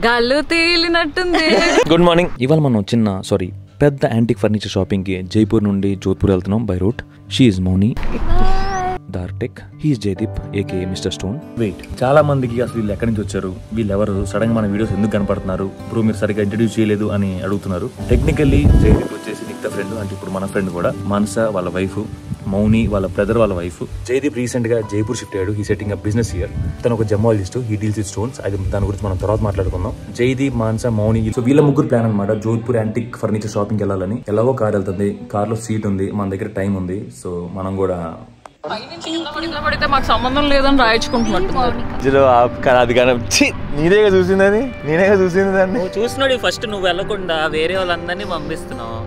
గాల్లో తేలినట్టుంది. Good morning. ఇవాళ మనం పెద్ద యాంటిక్ ఫర్నిచర్ షాపింగ్ కి జైపూర్ నుండి జోధ్పూర్ వెళ్తున్నాం by route. She is Mouni దార్టెక్, he is Jaydeep aka mister Stone. Wait, చాలా మందికి అసలు వీళ్ళు ఎక్కడి నుంచి వచ్చారు, వీళ్ళు ఎవరు, సడన్ గా మన వీడియోస్ ఎందుకు కనపడుతున్నారు బ్రో, మీరు సరిగ్గా ఇంట్రడ్యూస్ చేయలేదు అని అడుగుతున్నారు. టెక్నికల్లీ జయదీప్ వచ్చేసి నిక్త ఫ్రెండ్, అంటే ఇప్పుడు మన ఫ్రెండ్ కూడా. మానస వాళ్ళ వైఫ్, మౌని వాళ్ళ బ్రదర్ వాళ్ళ వైఫ్. జయదీప్ రీసెంట్ గా జైపూర్ షిఫ్ట్ అయ్యాడు. He setting up business here. తను ఒక gemmologist, he deals with stones. అది దాని గురించి మనం తర్వాత మాట్లాడుకుందాం. జయదీప్, మానస, మౌని, సో వీళ్ళ ముగ్గురు ప్లాన్ అనమాట జోధ్పూర్ యాంటిక్ ఫర్నిచర్ షాపింగ్ వెళ్ళాలని. ఎలాగో కార్ వెళ్తుంది, కార్ లో సీట్ ఉంది, మన దగ్గర టైం ఉంది, సో మనం కూడా పడితే మాకు సంబంధం లేదని నీదేగా చూసిందని, నేనేగా చూసింది దాన్ని. చూసినాడు ఫస్ట్, నువ్వు వెళ్ళకుండా వేరే వాళ్ళందరినీ పంపిస్తున్నావు.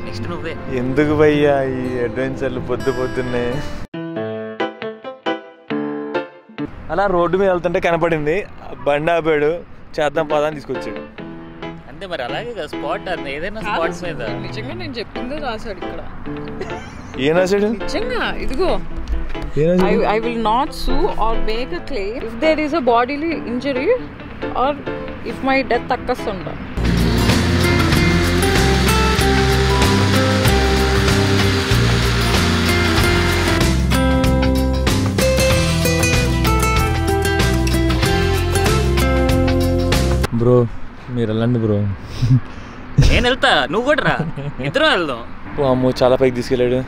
నెక్స్ట్ నువ్వే. ఎందుకు భయ్యా ఈ అడ్వెంచర్లు పొద్దున్నే? అలా రోడ్డు మీద వెళ్తుంటే కనపడింది, బండి ఆపాడు, చేద్దాం పదాన్ని తీసుకొచ్చాడు. అంతే మరి, అలాగే కదా స్పాట్. ఏదైనా స్పాట్స్ మీద నిజంగా నేను చెప్పిందే రాశాడు ఇక్కడ. ఏం రాశాడు? నిజంగా ఇదిగో, I will not sue or make a claim if there is a bodily injury or if my death akkasunda. Bro మీరు వెళ్ళండి బ్రో. నేను వెళ్తా, నువ్వు కూడా రా, ఇద్దరం వెళ్దాం. ఓ అమ్మో, చాలా పైకి తీసుకెళ్ళాడు.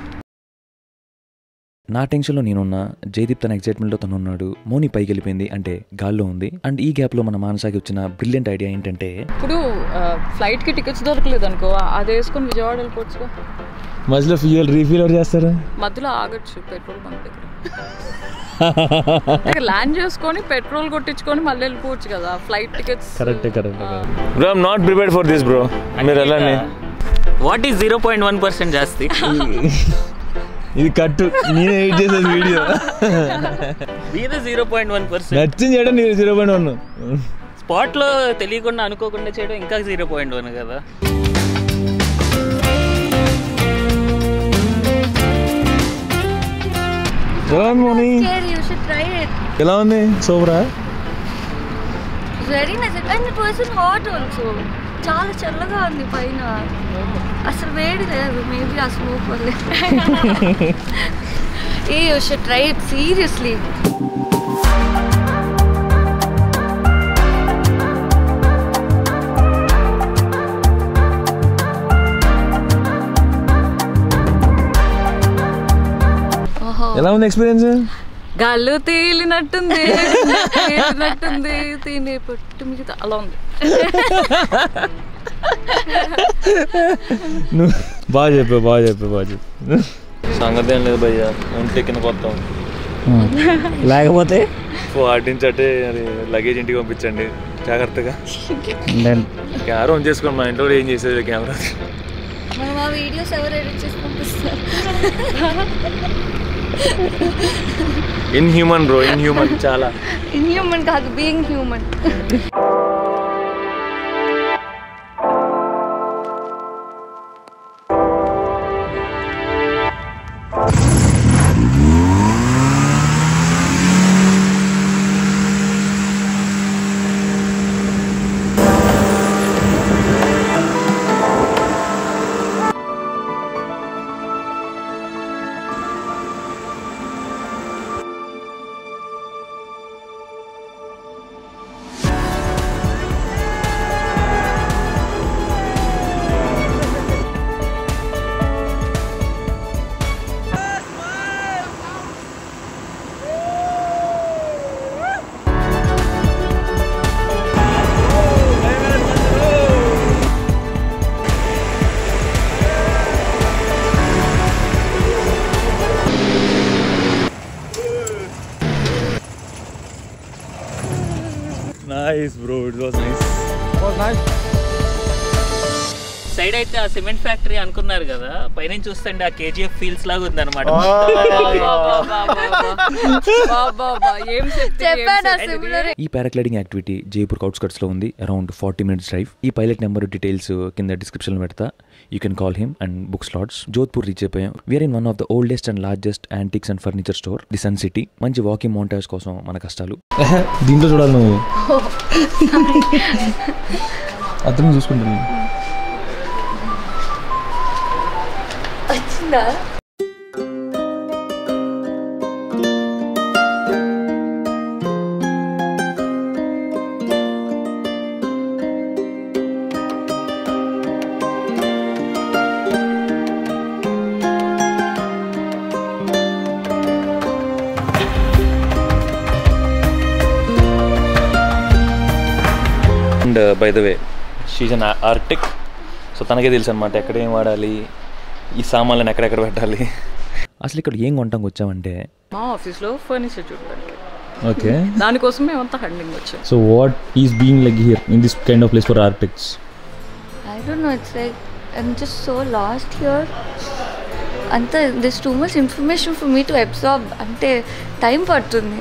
నా టెన్షన్లో నేనున్నా, జయదీప్ తన ఎగ్జైట్మెంట్లో తను ఉన్నాడు. మౌని పైకి వెళ్ళిపోయింది, అంటే గాల్లో ఉంది. అండ్ ఈ గ్యాప్ లో మన మానసాకి వచ్చిన బ్రిలియంట్ ఐడియా ఏంటంటే, ఇప్పుడు ఫ్లైట్ కి టికెట్స్ దొరకలేదు అనుకో, అది వేసుకొని విజయవాడ వెళ్ళిపోవచ్చు. మధ్యలో ఫ్యూయల్ రీఫిల్ చేస్తారు, మధ్యలో ఆగొచ్చు పెట్రోల్ బంక్ దగ్గర. ల్యాండ్ చేసుకొని పెట్రోల్ కొట్టించుకొని మళ్ళీ వెళ్ళిపోవచ్చు కదా. Flight tickets correct. Bro I'm not prepared for this bro. మీరు వెళ్ళండి. వాట్ ఈస్ 0.1% జాస్తి? ఇది కట్టు, నేనే ఎడిట్ చేసేది వీడియో. మీద 0.1% నచ్చింది చేయడం, నేను 0.1 స్పాట్ లో తెలియకుండా అనుకోకుండా చేయడం ఇంకా 0.1 కదా. ఎలా ఉంది? సూపరా? Very nice and it was hot also. చాలా చల్లగా ఉంది పైన, అసలు వేడి లేదు. మేబీ ఆ స్మోక్ వల్లే. You should try it seriously. ఎలా ఉంది ఎక్స్పీరియన్స్? గాల్లో తేలినట్టుంది, తినే పట్టు మీద అలా ఉంది. బాగా చెప్పు. సంగతి ఏం లేదు భయ్యా, ఒంటెక్కిన కొత్త. లేకపోతే అటించటే లగేజ్ ఇంటికి పంపించండి జాగ్రత్తగా. కెమెరా ఆన్ చేసుకోండి, మా ఇంట్లో ఏం చేసేది కెమెరా. వీడియోస్ ఎవరు ఎడిట్ చేసి పంపిస్తారు? Inhuman bro, inhuman. చాలా ఇన్హ్యూమన్ కాదు, being human. Nice bro, it was nice. Side అయితే ఆ సిమెంట్ ఫ్యాక్టరీ అనుకున్నారు కదా, పైన చూస్తుంటే ఆ KGF ఫీల్స్ లాగా ఉంది అనమాట. ఈ పారాగ్లైడింగ్ యాక్టివిటీ జైపూర్ అవుట్స్కట్స్ లో ఉంది. Around 40 minutes drive. ఈ పైలట్ నెంబర్ డీటెయిల్స్ కింద డిస్క్రిప్షన్ లో పెడతా. You can call him and book slots. Jodhpur reach అయిపోయాం. We're in one of the oldest and largest antiques and furniture store, the sun city. మంచి walking montage కోసం మన కష్టాలు. దీంట్లో చూడాలి నువ్వు, అతను చూసుకుంటున్నాను. వచ్చిందా? And by the way she's an architect. So తనకే తెలుసు అనమాట ఎక్కడ ఏం వాడాలి, ఈ సామాన్లను ఎక్కడెక్కడ పెట్టాలి. అసలు ఇక్కడ ఏం కొంటానికి వచ్చామంటే మా ఆఫీస్లో ఫర్నిచర్ చూడడానికి. ఓకే, దానికోసం మేమంతా హండింగ్ వచ్చాం. So what is being like here in this kind of place for architects? I don't know, it's like I'm just so lost here. అంతే, there's too much information for me to absorb. అంటే time పడుతుంది.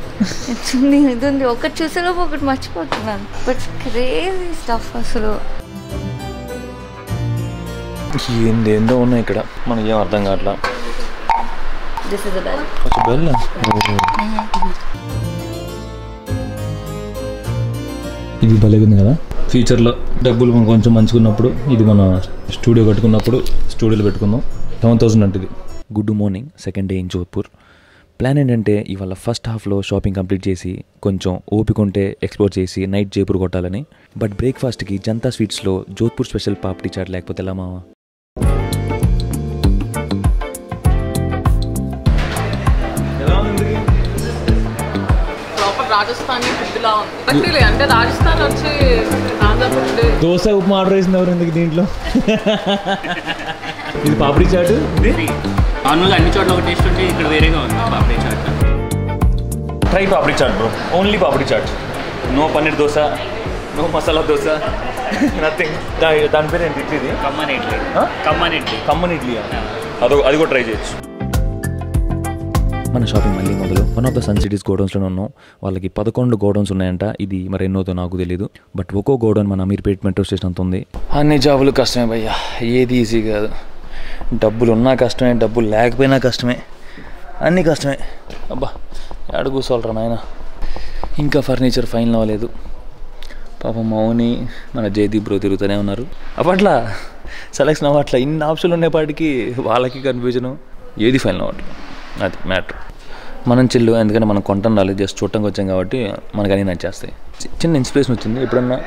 ఇది ఉంది, ఒకటి చూసేలోపు ఒకటి మర్చిపోతున్నాను. But crazy stuff అసలు. ఏందేందో ఉన్నాయి ఇక్కడ, మనకి ఏం అర్థం కావట్లా. This is a bell. Bell. ఇది భలేగుంది కదా. ఫ్యూచర్లో డబ్బులు మనం కొంచెం మంచుకున్నప్పుడు ఇది మన స్టూడియో కట్టుకున్నప్పుడు స్టూడియోలో పెట్టుకుందాం. 7,000 అంటే ఇది. Good morning, second day in Jodhpur. Plan ఏంటంటే ఇవాళ ఫస్ట్ హాఫ్లో షాపింగ్ కంప్లీట్ చేసి కొంచెం ఓపిక ఉంటే ఎక్స్ప్లోర్ చేసి నైట్ జైపూర్ కొట్టాలని. బట్ బ్రేక్ఫాస్ట్కి జంతా స్వీట్స్లో జోధ్పూర్ స్పెషల్ పాపడి చాట్ లేకపోతే ఎలా మావా? రాజస్థానీ ఫుడ్ లా ఉంది. అంటే రాజస్థాన్ వచ్చి దోశ ఉప్మా ఆర్డర్ చేసింది ఎవరు ఎందుకు దీంట్లో? ఇది పాపడి చాట్. నార్మల్గా అన్ని చోట్ల ఒక టేస్ట్ ఉంటే ఇక్కడ వేరేగా ఉంది papdi chaat. Try papdi chaat bro, only papdi chaat. No paneer dosa, no masala dosa, nothing. దాని పేరు ఏంటి? ఇది కమ్మన్ ఇడ్లీ. కమ్మన్ ఇడ్లీ అది కూడా ట్రై చేయొచ్చు. మన షాపింగ్ మళ్ళీ మొదలు. One of the sun cities గోడౌన్స్లోనే ఉన్నాం. వాళ్ళకి 11 గోడౌన్స్ ఉన్నాయంట. ఇది మరి ఎన్నోతో నాకు తెలియదు. బట్ ఒక్కో గోడౌన్ మన అమీర్పేట్ మెట్రో స్టేషన్ అంత ఉంది. అన్ని జాబులు కష్టమే భయ్యా, ఏది ఈజీ కాదు. డబ్బులు ఉన్నా కష్టమే, డబ్బులు లేకపోయినా కష్టమే, అన్నీ కష్టమే. అబ్బా ఎడ కూర్చోవాలరా నాయన. ఇంకా ఫర్నిచర్ ఫైనల్ అవ్వలేదు. పాపం మౌని మన జయదీప్ బ్రో తిరుగుతూనే ఉన్నారు. అప్పట్లా సెలెక్షన్ అవ్వట్లా. ఇన్ని ఆప్షన్లు ఉండేపాటికి వాళ్ళకి కన్ఫ్యూజను, ఏది ఫైనల్ అవ్వట్లేదు. అది మ్యాటర్. మనం చిల్లు, ఎందుకంటే మనం కొంటాం జస్ట్ చూడటానికి వచ్చాం కాబట్టి మనకు అన్నీ నచ్చేస్తాయి. చిన్న ఇన్స్పిరేషన్ వచ్చింది. ఎప్పుడన్నా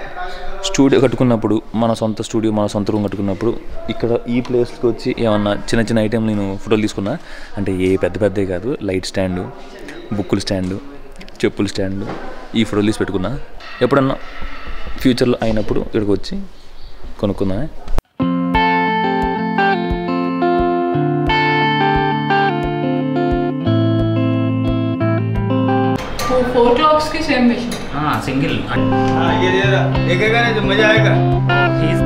స్టూడియో కట్టుకున్నప్పుడు, మన సొంత స్టూడియో మన సొంత రూమ్ కట్టుకున్నప్పుడు ఇక్కడ ఈ ప్లేస్కి వచ్చి ఏమన్నా చిన్న చిన్న ఐటెం నేను ఫోటోలు తీసుకున్నా. అంటే ఏ పెద్ద పెద్దవి కాదు, లైట్ స్టాండు, బుక్కుల స్టాండు, చెప్పుల స్టాండు, ఈ ఫోటోలు తీసి పెట్టుకున్నా. ఎప్పుడన్నా ఫ్యూచర్లో అయినప్పుడు ఇక్కడికి వచ్చి కొనుక్కుందామే. फोर क्लॉक्स की सेम मशीन. हाँ सिंगल. ये दे रहा एक एक ना तो मजा आएगा. He is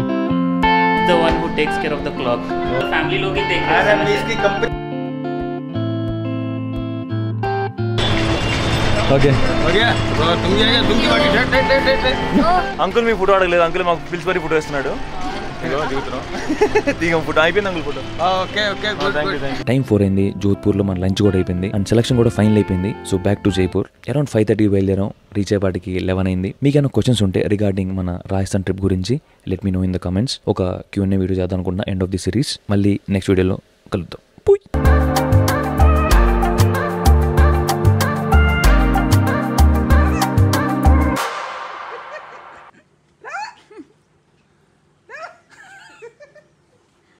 the one who takes care of the clock. Family लोग ही देख रहे हैं. अरे इसकी कंपनी. ఓకే हो गया तो तुम जाएगा, तुम की बाकी ठट. అంకుల్ మీ ఫోటో అడగలేదు. అంకుల్ మాకు పిలిచి మరీ ఫోటో వేస్తున్నాడు. దిగం ఫోటో అయిపోయింది uncle photo. Okay good. Time 4 అయింది. జోధ్పూర్లో మన లంచ్ కూడా అయిపోయింది అండ్ సెలక్షన్ కూడా ఫైనల్ అయిపోయింది. So back to Jaipur. Around 5:30 బయలుదేరాం. రీచ్ అయ్యేపాటికి 11 అయింది. మీకు ఏమైనా క్వశ్చన్స్ ఉంటే రిగార్డింగ్ మన రాజస్థాన్ ట్రిప్ గురించి let me know in the comments. ఒక Q&A వీడియో చేద్దాం అనుకుంటున్నా ఎండ్ ఆఫ్ ది సిరీస్. మళ్ళీ నెక్స్ట్ వీడియోలో కలుద్దాం.